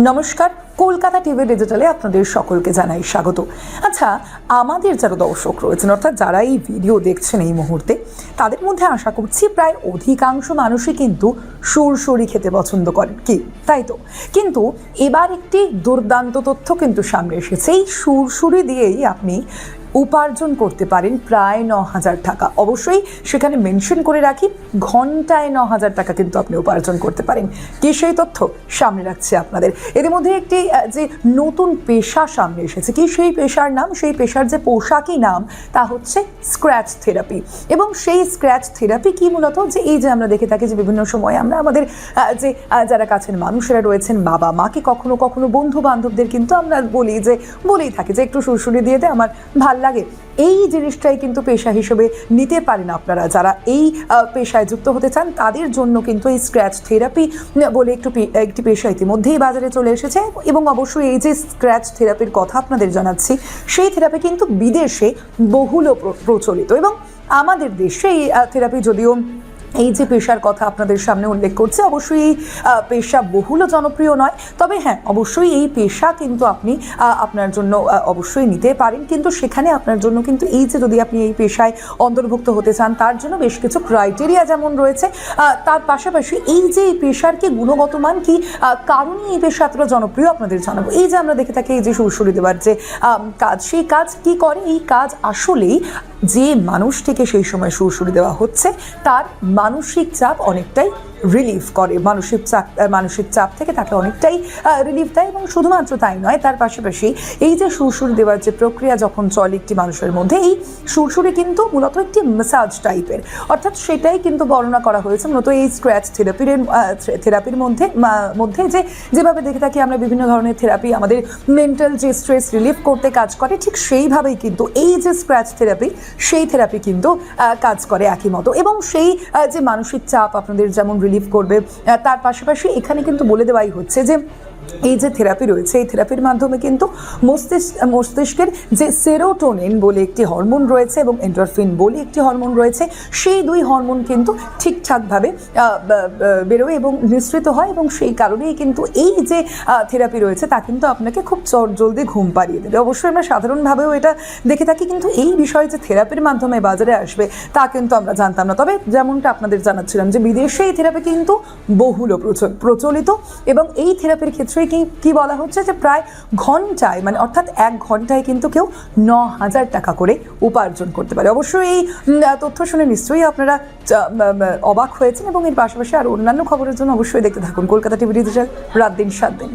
নমস্কার, কলকাতা টিভি ডিজিটালে আপনাদের সকলকে জানাই স্বাগত। আচ্ছা, আমাদের যারা দর্শক রয়েছেন অর্থাৎ যারা এই ভিডিও দেখছেন এই মুহূর্তে, তাদের মধ্যে আশা করছি প্রায় অধিকাংশ মানুষই কিন্তু সুরসুরি খেতে পছন্দ করেন, কি তাই তো? কিন্তু এবার একটি দুর্দান্ত তথ্য কিন্তু সামনে এসেছে। এই সুরসুরি দিয়েই আপনি উপার্জন করতে পারেন প্রায় 9,000 টাকা। অবশ্যই সেখানে মেনশন করে রাখি, ঘন্টায় 9,000 টাকা কিন্তু আপনি উপার্জন করতে পারেন। কি সেই তথ্য সামনে রাখছি আপনাদের। এর মধ্যে একটি যে নতুন পেশা সামনে এসেছে, কি সেই পেশার নাম, সেই পেশার যে পোশাকি নাম তা হচ্ছে স্ক্র্যাচ থেরাপি। এবং সেই স্ক্র্যাচ থেরাপি কি মূলত, যে এই যে আমরা দেখে থাকি যে বিভিন্ন সময় আমরা আমাদের যে যারা কাছের মানুষেরা রয়েছেন, বাবা মাকে, কখনো কখনো বন্ধু বান্ধবদের কিন্তু আমরা বলেই থাকি যে একটু সুরসুরি দিয়ে দে, আমার ভাল লাগে। এই জিনিসটাই কিন্তু পেশা হিসেবে নিতে পারেন আপনারা। যারা এই পেশায় যুক্ত হতে চান তাদের জন্য কিন্তু এই স্ক্র্যাচ থেরাপি বলে একটি পেশা ইতিমধ্যেই বাজারে চলে এসেছে। এবং অবশ্যই এই যে স্ক্র্যাচ থেরাপির কথা আপনাদের জানাচ্ছি, সেই থেরাপি কিন্তু বিদেশে বহুল প্রচলিত, এবং আমাদের দেশে এই থেরাপি যদিও এই যে পেশার কথা আপনাদের সামনে উল্লেখ করছে, অবশ্যই এই পেশা বহুল জনপ্রিয় নয়। তবে হ্যাঁ, অবশ্যই এই পেশা কিন্তু আপনি আপনার জন্য অবশ্যই নিতে পারেন। কিন্তু সেখানে আপনার জন্য কিন্তু এই যে যদি আপনি এই পেশায় অন্তর্ভুক্ত হতে চান, তার জন্য বেশ কিছু ক্রাইটেরিয়া যেমন রয়েছে, তার পাশাপাশি এই যে এই পেশার কি গুণগত মান, কি কারণে এই পেশা এতটা জনপ্রিয় আপনাদের জানাবো। এই যে আমরা দেখে থাকি এই যে সুরসুরি দেওয়ার যে কাজ, সেই কাজ কি করে? এই কাজ আসলেই যে মানুষটিকে সেই সময় সুরসুরি দেওয়া হচ্ছে তার মানসিক চাপ অনেকটাই রিলিফ করে, মানসিক চাপ থেকে তাকে অনেকটাই রিলিফ দেয়। এবং শুধুমাত্র তাই নয়, তার পাশাপাশি এই যে সুরসুরি দেওয়ার যে প্রক্রিয়া যখন চলে একটি মানুষের মধ্যে, এই সুরসুরি কিন্তু মূলত একটি ম্যাসাজ টাইপের, অর্থাৎ সেটাই কিন্তু বর্ণনা করা হয়েছে মূলত এই স্ক্র্যাচ থেরাপির মধ্যে যেভাবে দেখে থাকি আমরা বিভিন্ন ধরনের থেরাপি আমাদের মেন্টাল যে স্ট্রেস রিলিফ করতে কাজ করে, ঠিক সেইভাবেই কিন্তু এই যে স্ক্র্যাচ থেরাপি, সেই থেরাপি কিন্তু কাজ করে একই মতো। এবং সেই যে মানসিক চাপ আপনাদের যেমন রিলিফ করবে, তার পাশাপাশি এখানে কিন্তু বলে দেওয়াই হচ্ছে যে এই যে থেরাপি রয়েছে, এই থেরাপির মাধ্যমে কিন্তু মস্তিষ্কের যে সেরোটোনিন বলে একটি হরমোন রয়েছে এবং এন্ডরফিন বলে একটি হরমোন রয়েছে, সেই দুই হরমোন কিন্তু ঠিকঠাকভাবে বেরোয় এবং নিঃসৃত হয়। এবং সেই কারণেই কিন্তু এই যে থেরাপি রয়েছে তা কিন্তু আপনাকে খুব জলদি ঘুম পাড়িয়ে দেবে। অবশ্যই আমরা সাধারণভাবেও এটা দেখে থাকি, কিন্তু এই বিষয়ে যে থেরাপির মাধ্যমে বাজারে আসবে তা কিন্তু আমরা জানতাম না। তবে যেমনটা আপনাদের জানাচ্ছিলাম যে বিদেশে এই থেরাপি কিন্তু বহুল প্রচলিত, এবং এই থেরাপির ক্ষেত্রে কি বলা হচ্ছে যে প্রায় ঘন্টায়, মানে অর্থাৎ 1 ঘন্টায় কিন্তু কেউ 9,000 টাকা করে উপার্জন করতে পারে। অবশ্যই এই তথ্য শুনে নিশ্চয়ই আপনারা অবাক হয়েছেন, এবং এর পাশাপাশি আর অন্যান্য খবরের জন্য অবশ্যই দেখতে থাকুন কলকাতা টিভি ডিজিটাল, রাত দিন 7 দিন।